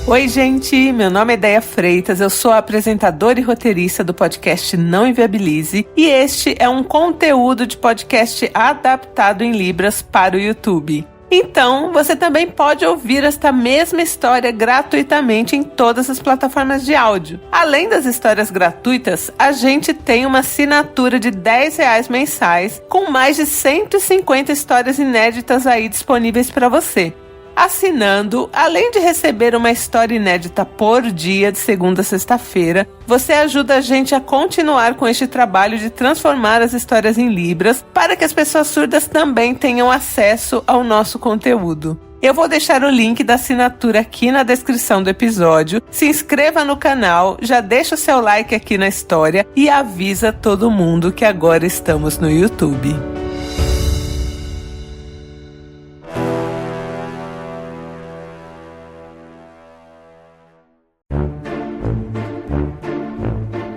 Oi, gente! Meu nome é Déia Freitas, eu sou a apresentadora e roteirista do podcast Não Inviabilize e este é um conteúdo de podcast adaptado em Libras para o YouTube. Então, você também pode ouvir esta mesma história gratuitamente em todas as plataformas de áudio. Além das histórias gratuitas, a gente tem uma assinatura de R$10 mensais com mais de 150 histórias inéditas aí disponíveis para você. Assinando, além de receber uma história inédita por dia de segunda a sexta-feira, você ajuda a gente a continuar com este trabalho de transformar as histórias em Libras para que as pessoas surdas também tenham acesso ao nosso conteúdo. Eu vou deixar o link da assinatura aqui na descrição do episódio. Se inscreva no canal, já deixa o seu like aqui na história e avisa todo mundo que agora estamos no YouTube.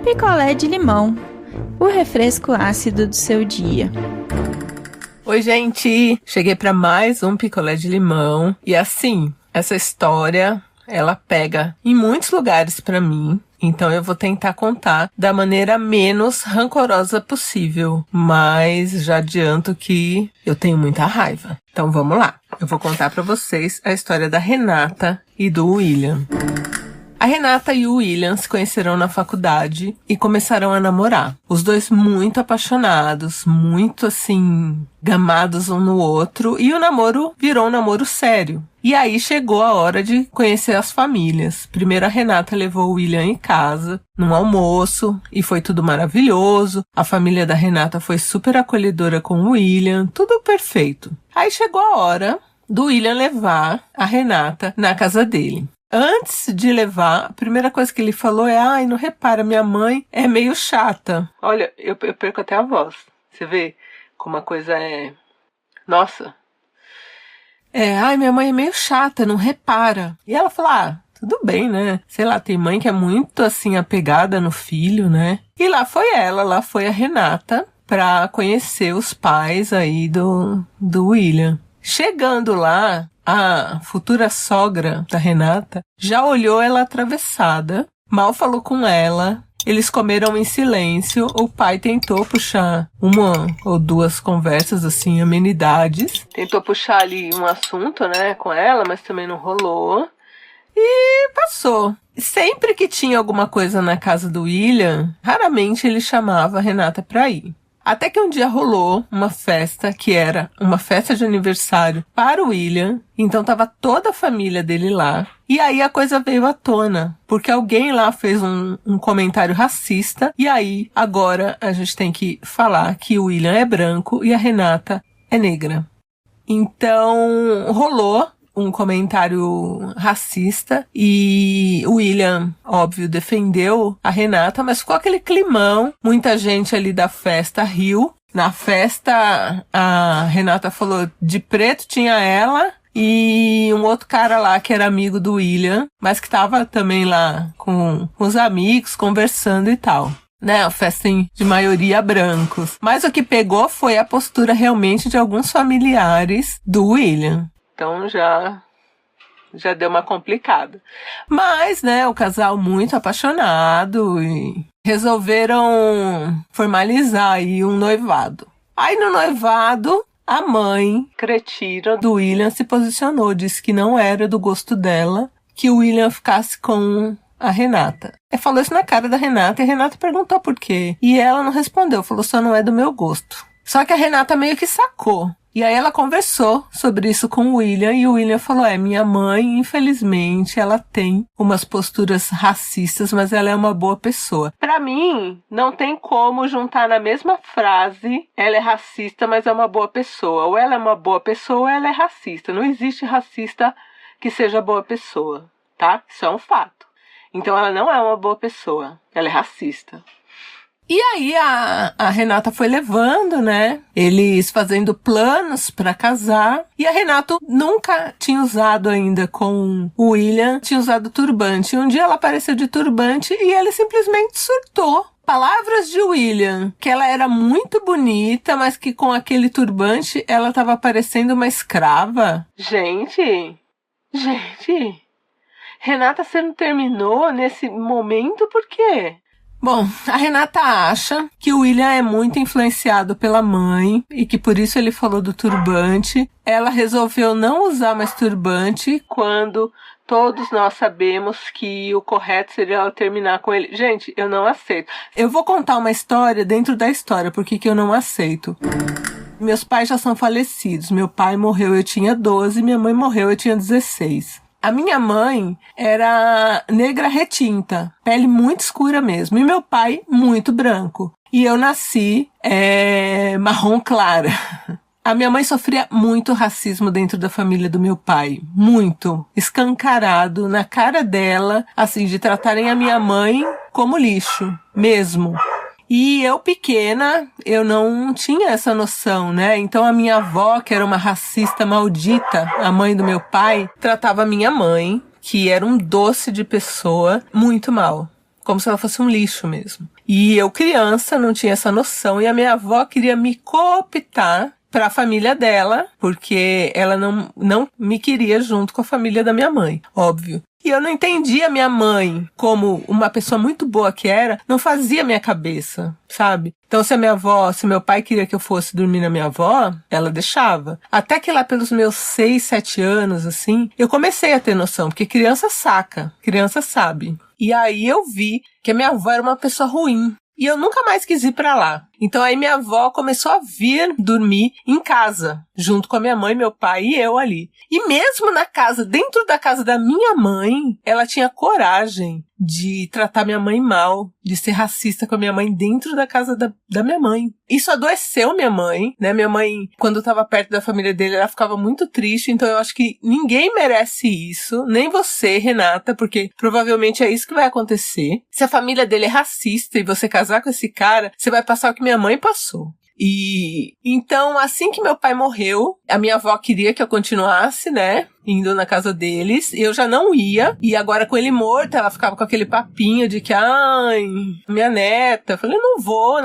Picolé de limão, o refresco ácido do seu dia. Oi, gente! Cheguei para mais um picolé de limão e assim, essa história, ela pega em muitos lugares para mim. Então eu vou tentar contar da maneira menos rancorosa possível, mas já adianto que eu tenho muita raiva. Então vamos lá. Eu vou contar para vocês a história da Renata e do William. A Renata e o William se conheceram na faculdade e começaram a namorar. Os dois muito apaixonados, muito assim, gamados um no outro, e o namoro virou um namoro sério. E aí chegou a hora de conhecer as famílias. Primeiro a Renata levou o William em casa, num almoço, e foi tudo maravilhoso. A família da Renata foi super acolhedora com o William, tudo perfeito. Aí chegou a hora do William levar a Renata na casa dele. Antes de levar, a primeira coisa que ele falou é: ai, não repara, minha mãe é meio chata. Olha, eu perco até a voz. Você vê como a coisa é... Nossa. Ai, minha mãe é meio chata, não repara. E ela falou: ah, tudo bem, né? Sei lá, tem mãe que é muito, assim, apegada no filho, né? E lá foi a Renata pra conhecer os pais aí do William. Chegando lá, a futura sogra da Renata já olhou ela atravessada, mal falou com ela, eles comeram em silêncio, o pai tentou puxar uma ou duas conversas, assim, amenidades, tentou puxar ali um assunto, né, com ela, mas também não rolou, e passou. Sempre que tinha alguma coisa na casa do William, raramente ele chamava a Renata pra ir. Até que um dia rolou uma festa, que era uma festa de aniversário para o William. Então tava toda a família dele lá. E aí a coisa veio à tona, porque alguém lá fez um comentário racista. E aí, agora, a gente tem que falar que o William é branco e a Renata é negra. Então, rolou um comentário racista e o William, óbvio, defendeu a Renata, mas ficou aquele climão, muita gente ali da festa riu. Na festa, a Renata falou de preto tinha ela e um outro cara lá que era amigo do William, mas que tava também lá com os amigos, conversando e tal. Né, a festa de maioria brancos. Mas o que pegou foi a postura realmente de alguns familiares do William. Então já deu uma complicada. Mas, né, o casal muito apaixonado e resolveram formalizar aí um noivado. Aí no noivado, a mãe cretina do William se posicionou, disse que não era do gosto dela que o William ficasse com a Renata. Ela falou isso na cara da Renata e a Renata perguntou por quê. E ela não respondeu, falou: só não é do meu gosto. Só que a Renata meio que sacou. E aí ela conversou sobre isso com o William e o William falou: minha mãe, infelizmente, ela tem umas posturas racistas, mas ela é uma boa pessoa. Pra mim, não tem como juntar na mesma frase: ela é racista, mas é uma boa pessoa. Ou ela é uma boa pessoa ou ela é racista. Não existe racista que seja boa pessoa, tá? Isso é um fato. Então ela não é uma boa pessoa, ela é racista. E aí a Renata foi levando, né? Eles fazendo planos pra casar. E a Renata nunca tinha usado ainda com o William, tinha usado turbante. E um dia ela apareceu de turbante e ele simplesmente surtou. Palavras de William, que ela era muito bonita, mas que com aquele turbante ela tava parecendo uma escrava. Gente, Renata, você não terminou nesse momento por quê? Bom, a Renata acha que o William é muito influenciado pela mãe e que por isso ele falou do turbante. Ela resolveu não usar mais turbante quando todos nós sabemos que o correto seria ela terminar com ele. Gente, eu não aceito. Eu vou contar uma história dentro da história, porque que eu não aceito. Meus pais já são falecidos. Meu pai morreu, eu tinha 12, minha mãe morreu, eu tinha 16. A minha mãe era negra retinta, pele muito escura mesmo, e meu pai muito branco. E eu nasci marrom clara. A minha mãe sofria muito racismo dentro da família do meu pai, muito, escancarado na cara dela, assim, de tratarem a minha mãe como lixo, mesmo. E eu pequena, eu não tinha essa noção, né? Então a minha avó, que era uma racista maldita, a mãe do meu pai, tratava a minha mãe, que era um doce de pessoa, muito mal. Como se ela fosse um lixo mesmo. E eu, criança, não tinha essa noção. E a minha avó queria me cooptar para a família dela, porque ela não me queria junto com a família da minha mãe, óbvio. E eu não entendia minha mãe como uma pessoa muito boa que era, não fazia minha cabeça, sabe? Então se meu pai queria que eu fosse dormir na minha avó, ela deixava. Até que lá pelos meus 6, 7 anos, assim, eu comecei a ter noção, porque criança saca, criança sabe. E aí eu vi que a minha avó era uma pessoa ruim. E eu nunca mais quis ir pra lá. Então aí minha avó começou a vir dormir em casa, junto com a minha mãe, meu pai e eu ali. E mesmo na casa, dentro da casa da minha mãe, ela tinha coragem de tratar minha mãe mal, de ser racista com a minha mãe dentro da casa da minha mãe. Isso adoeceu minha mãe, né? Minha mãe, quando eu tava perto da família dele, ela ficava muito triste, então eu acho que ninguém merece isso, nem você, Renata, porque provavelmente é isso que vai acontecer. Se a família dele é racista e você casar com esse cara, você vai passar o que minha mãe passou. E então, assim que meu pai morreu, a minha avó queria que eu continuasse, né, indo na casa deles, e eu já não ia, e agora com ele morto, ela ficava com aquele papinho de que, ai, minha neta, eu falei, não vou,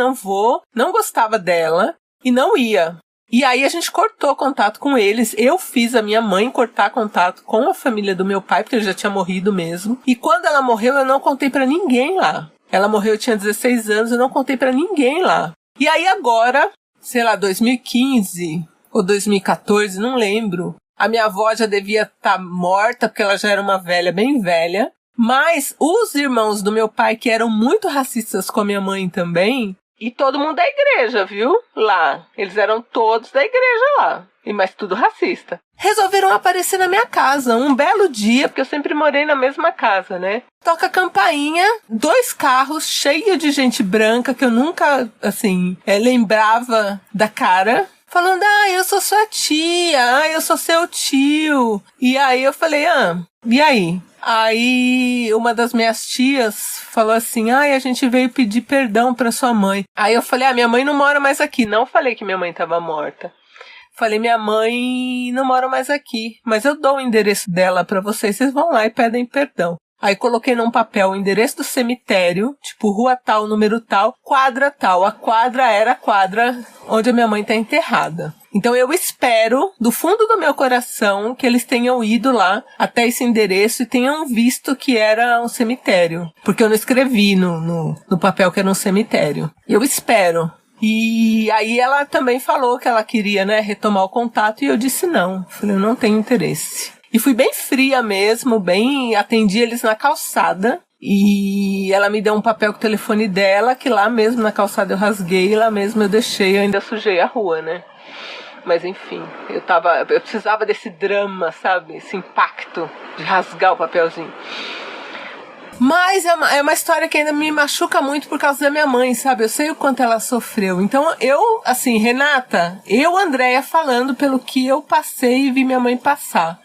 não gostava dela, e não ia. E aí a gente cortou contato com eles, eu fiz a minha mãe cortar contato com a família do meu pai, porque ele já tinha morrido mesmo, e quando ela morreu, eu não contei pra ninguém lá. Ela morreu, eu tinha 16 anos, eu não contei pra ninguém lá. E aí agora, sei lá, 2015 ou 2014, não lembro, a minha avó já devia estar morta, porque ela já era uma velha, bem velha, mas os irmãos do meu pai, que eram muito racistas com a minha mãe também, e todo mundo da igreja, viu? Lá. Eles eram todos da igreja lá. Mas tudo racista. Resolveram aparecer na minha casa um belo dia, porque eu sempre morei na mesma casa, né? Toca a campainha, 2 carros cheios de gente branca que eu nunca, assim, lembrava da cara. Falando, eu sou sua tia, eu sou seu tio. E aí eu falei, e aí? Aí uma das minhas tias falou assim, a gente veio pedir perdão pra sua mãe. Aí eu falei, minha mãe não mora mais aqui. Não falei que minha mãe tava morta. Falei, minha mãe não mora mais aqui, mas eu dou o endereço dela pra vocês vão lá e pedem perdão. Aí coloquei num papel o endereço do cemitério, tipo rua tal, número tal, quadra tal. A quadra era a quadra onde a minha mãe tá enterrada. Então eu espero, do fundo do meu coração, que eles tenham ido lá até esse endereço e tenham visto que era um cemitério. Porque eu não escrevi no papel que era um cemitério. Eu espero. E aí ela também falou que ela queria, né, retomar o contato e eu disse não. Falei, eu não tenho interesse. E fui bem fria mesmo, atendi eles na calçada. E ela me deu um papel com o telefone dela, que lá mesmo na calçada eu rasguei, lá mesmo eu deixei, eu ainda sujei a rua, né? Mas enfim, eu precisava desse drama, sabe? Esse impacto de rasgar o papelzinho. Mas é uma história que ainda me machuca muito por causa da minha mãe, sabe? Eu sei o quanto ela sofreu. Então Renata, Andréia, falando pelo que eu passei e vi minha mãe passar.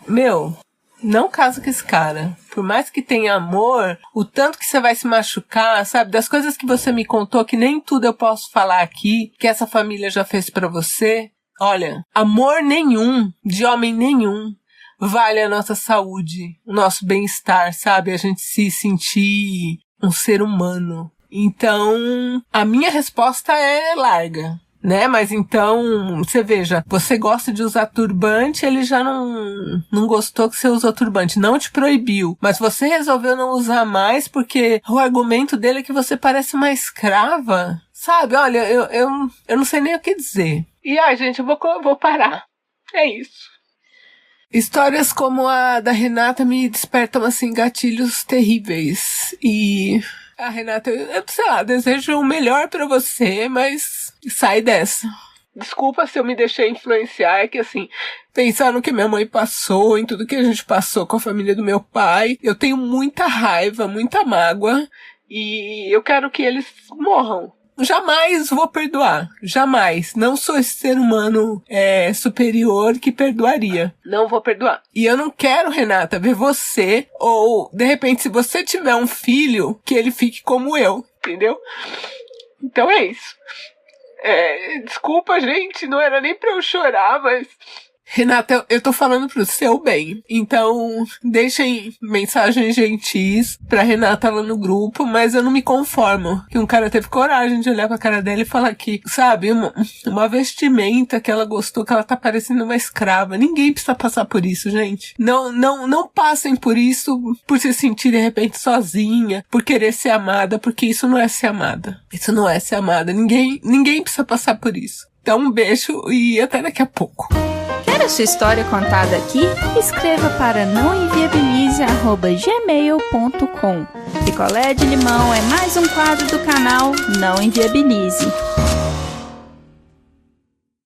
Não casa com esse cara. Por mais que tenha amor, o tanto que você vai se machucar, sabe? Das coisas que você me contou, que nem tudo eu posso falar aqui, que essa família já fez pra você. Olha, amor nenhum, de homem nenhum, vale a nossa saúde, o nosso bem-estar, sabe? A gente se sentir um ser humano. Então, a minha resposta é larga, né? Mas então, você veja, você gosta de usar turbante, ele já não gostou que você usou turbante, não te proibiu, mas você resolveu não usar mais porque o argumento dele é que você parece uma escrava, sabe? Olha, eu não sei nem o que dizer. E, gente, eu vou parar. É isso. Histórias como a da Renata me despertam, assim, gatilhos terríveis. E a Renata, eu sei lá, desejo o melhor pra você, mas sai dessa. Desculpa se eu me deixei influenciar, é que assim, pensar no que minha mãe passou, em tudo que a gente passou com a família do meu pai, eu tenho muita raiva, muita mágoa, e eu quero que eles morram. Jamais vou perdoar. Jamais. Não sou esse ser humano superior que perdoaria. Não vou perdoar. E eu não quero, Renata, ver você, ou, de repente, se você tiver um filho, que ele fique como eu. Entendeu? Então é isso. Desculpa, gente. Não era nem pra eu chorar, mas... Renata, eu tô falando pro seu bem. Então, deixem mensagens gentis pra Renata lá no grupo, mas eu não me conformo que um cara teve coragem de olhar pra cara dela e falar que, sabe, uma vestimenta que ela gostou, que ela tá parecendo uma escrava. Ninguém precisa passar por isso, gente. Não passem por isso por se sentir de repente sozinha, por querer ser amada, porque isso não é ser amada. Isso não é ser amada. Ninguém precisa passar por isso. Então, um beijo e até daqui a pouco. Quer a sua história contada aqui? Escreva para nãoenviabilize@gmail.com. Picolé de Limão é mais um quadro do canal Não Enviabilize.